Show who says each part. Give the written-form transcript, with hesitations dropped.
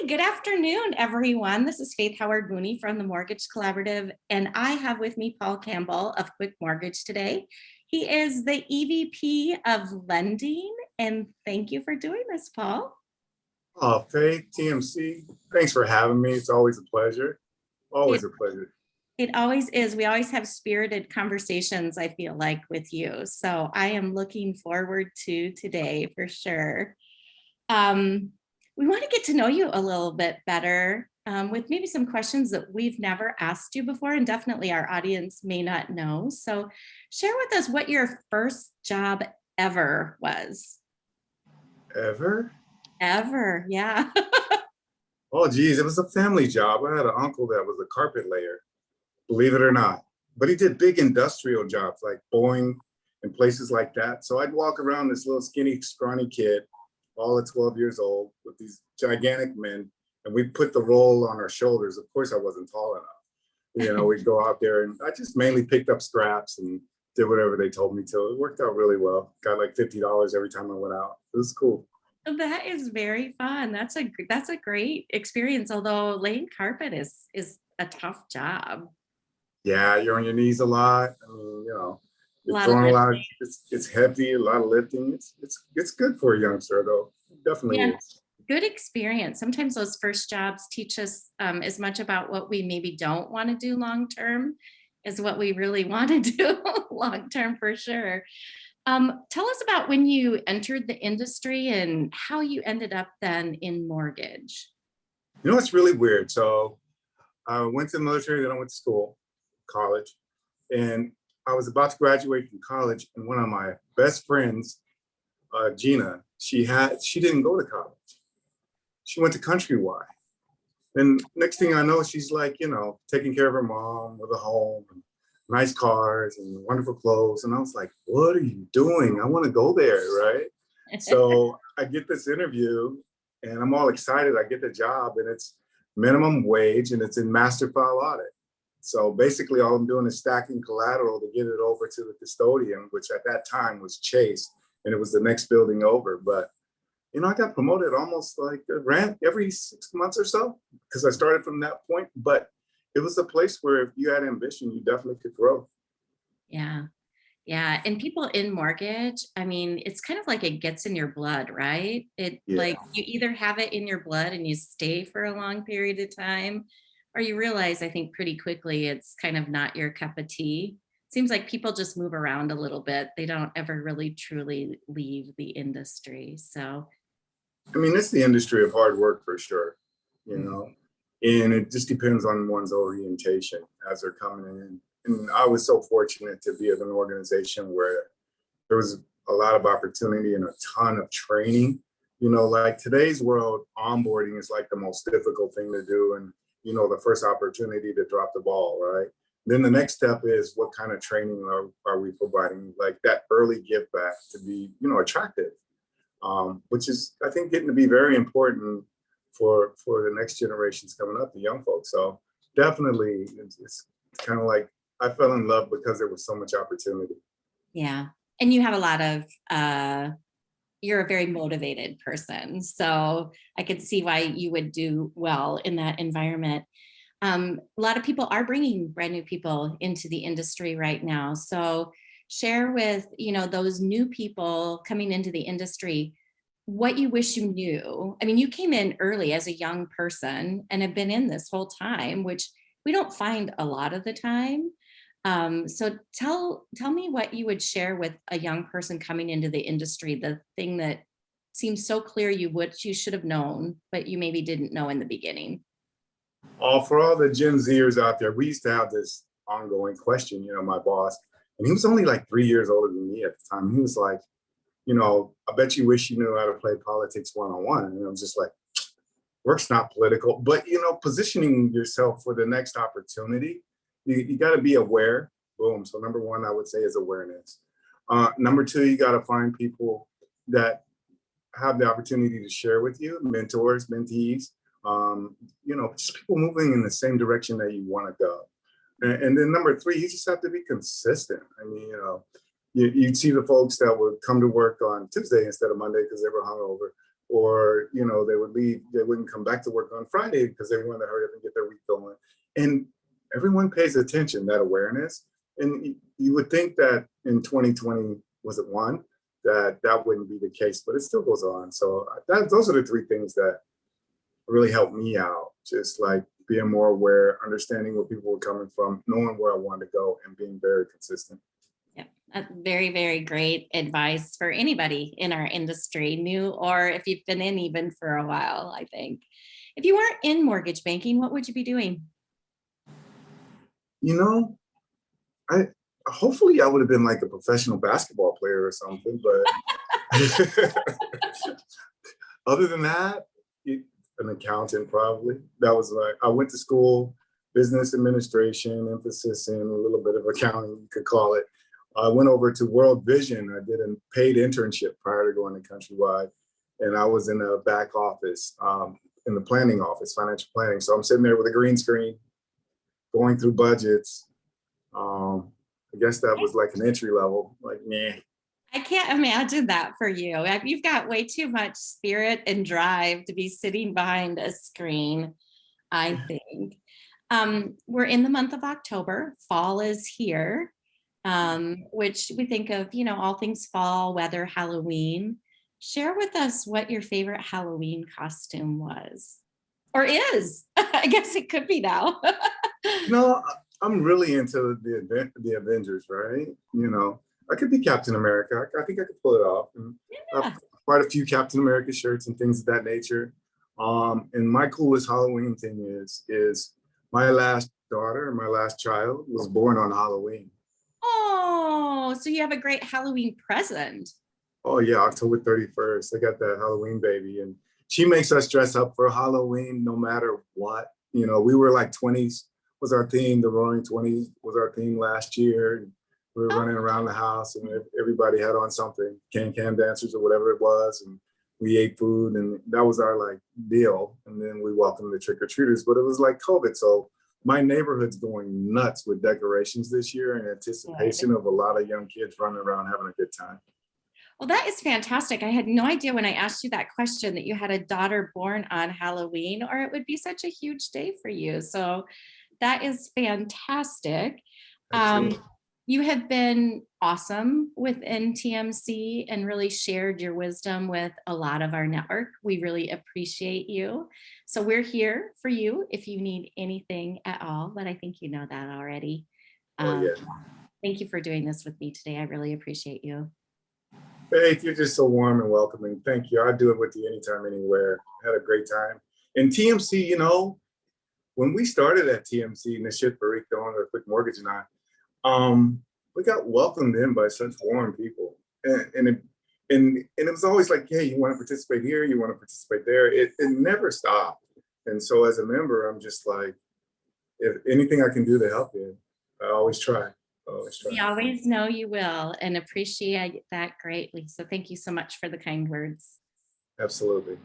Speaker 1: Good afternoon, everyone. This is Faith Howard Mooney from the Mortgage Collaborative, and I have with me Paul Campbell of Quick Mortgage today. He is the EVP of Lending, and thank you for doing this, Paul.
Speaker 2: Faith, TMC, thanks for having me. It's always a pleasure. Always a pleasure.
Speaker 1: It always is. We always have spirited conversations, I feel like, with you. So I am looking forward to today for sure. We want to get to know you a little bit better with maybe some questions that we've never asked you before, and definitely our audience may not know. So share with us what your first job ever was.
Speaker 2: Ever?
Speaker 1: Ever, yeah.
Speaker 2: Oh, geez, it was a family job. I had an uncle that was a carpet layer, believe it or not. But he did big industrial jobs like Boeing and places like that. So I'd walk around this little skinny, scrawny kid, all at 12 years old, with these gigantic men, and we put the roll on our shoulders. Of course, I wasn't tall enough. You know, we'd go out there, and I just mainly picked up scraps and did whatever they told me to. It worked out really well. Got like $50 every time I went out. It was cool.
Speaker 1: That is very fun. That's a great experience. Although laying carpet is a tough job.
Speaker 2: Yeah, you're on your knees a lot. I mean, you know, you're throwing a lot. It's heavy, a lot of lifting. It's good for a youngster though. It definitely is.
Speaker 1: Good experience. Sometimes those first jobs teach us as much about what we maybe don't want to do long term as what we really want to do long term, for sure. Tell us about when you entered the industry and how you ended up then in mortgage.
Speaker 2: You know, it's really weird. So I went to the military, then I went to school, college, and I was about to graduate from college, and one of my best friends, Gina, she didn't go to college. She went to Countrywide. And next thing I know, she's like, you know, taking care of her mom with a home, and nice cars and wonderful clothes. And I was like, what are you doing? I want to go there, right? So I get this interview and I'm all excited. I get the job and it's minimum wage and it's in master file audit. So basically all I'm doing is stacking collateral to get it over to the custodian, which at that time was Chase, and it was the next building over. But you know, I got promoted almost like a rant every 6 months or so because I started from that point. But it was a place where if you had ambition, you definitely could grow.
Speaker 1: Yeah. Yeah. And people in mortgage, I mean, it's kind of like it gets in your blood, right? Like you either have it in your blood and you stay for a long period of time, or you realize, I think pretty quickly, it's kind of not your cup of tea. Seems like people just move around a little bit. They don't ever really truly leave the industry. So
Speaker 2: I mean, it's the industry of hard work for sure, you know, and it just depends on one's orientation as they're coming in. And I was so fortunate to be at an organization where there was a lot of opportunity and a ton of training. You know, like today's world, onboarding is like the most difficult thing to do. And, you know, the first opportunity to drop the ball, right? Then the next step is what kind of training are we providing, like that early give back to be, you know, attractive. Which is, I think, getting to be very important for the next generations coming up, the young folks. So definitely, it's kind of like I fell in love because there was so much opportunity.
Speaker 1: yeah. And you have a lot of, you're a very motivated person. So I could see why you would do well in that environment. A lot of people are bringing brand new people into the industry right now. So share with, you know, those new people coming into the industry what you wish you knew. I mean, you came in early as a young person and have been in this whole time, which we don't find a lot of the time. So tell me what you would share with a young person coming into the industry, the thing that seems so clear you should have known, but you maybe didn't know in the beginning.
Speaker 2: For all the Gen Zers out there, we used to have this ongoing question, you know, my boss, and he was only like 3 years older than me at the time. He was like, you know, I bet you wish you knew how to play politics one-on-one. And I was just like, work's not political. But, you know, positioning yourself for the next opportunity, you got to be aware. Boom. So number one, I would say is awareness. Number two, you got to find people that have the opportunity to share with you, mentors, mentees, you know, just people moving in the same direction that you want to go. And then number three, you just have to be consistent. I mean, you know, you'd see the folks that would come to work on Tuesday instead of Monday because they were hungover, or they would leave, they wouldn't come back to work on Friday because they wanted to hurry up and get their week going. And everyone pays attention, that awareness. And you would think that in 2020, was it one, that wouldn't be the case, but it still goes on. So those are the three things that really helped me out. Just like being more aware, understanding where people were coming from, knowing where I wanted to go, and being very consistent.
Speaker 1: Yeah, very, very great advice for anybody in our industry, new or if you've been in even for a while, I think. If you weren't in mortgage banking, what would you be doing?
Speaker 2: You know, I hopefully I would have been like a professional basketball player or something, but other than that, an accountant probably. That was like, I went to school, business administration, emphasis in a little bit of accounting, you could call it. I went over to World Vision. I did a paid internship prior to going to Countrywide, and I was in the back office, in the planning office, financial planning. So I'm sitting there with a green screen, going through budgets. I guess that was like an entry level, like, nah.
Speaker 1: I can't imagine that for you. You've got way too much spirit and drive to be sitting behind a screen, I think. We're in the month of October. Fall is here, which we think of, all things fall, weather, Halloween. Share with us what your favorite Halloween costume was, or is. I guess it could be now.
Speaker 2: No, I'm really into the Avengers, right? I could be Captain America. I think I could pull it off. And
Speaker 1: Yeah.
Speaker 2: I've quite a few Captain America shirts and things of that nature. And my coolest Halloween thing is my last daughter, my last child, was born on Halloween.
Speaker 1: Oh, so you have a great Halloween present.
Speaker 2: Oh yeah, October 31st. I got that Halloween baby, and she makes us dress up for Halloween no matter what. We were like 20s was our theme. The Roaring 20s was our theme last year. We were running around the house, and everybody had on something, can dancers or whatever it was, and we ate food, and that was our like deal. And then we welcomed the trick or treaters, but it was like COVID, so my neighborhood's going nuts with decorations this year in anticipation of a lot of young kids running around having a good time.
Speaker 1: Well, that is fantastic. I had no idea when I asked you that question that you had a daughter born on Halloween, or it would be such a huge day for you. So that is fantastic.
Speaker 2: Absolutely.
Speaker 1: You have been awesome within TMC and really shared your wisdom with a lot of our network. We really appreciate you. So we're here for you if you need anything at all, but I think you know that already.
Speaker 2: Oh yeah.
Speaker 1: Thank you for doing this with me today. I really appreciate you.
Speaker 2: Faith, you're just so warm and welcoming. Thank you. I'd do it with you anytime, anywhere. Had a great time. And TMC, when we started at TMC, and the shit Barik on the Quick Mortgage and we got welcomed in by such warm people. And it was always like, hey, you want to participate here, you want to participate there. It never stopped. And so as a member, I'm just like, if anything I can do to help you, I always try.
Speaker 1: We always know you will and appreciate that greatly. So thank you so much for the kind words.
Speaker 2: Absolutely.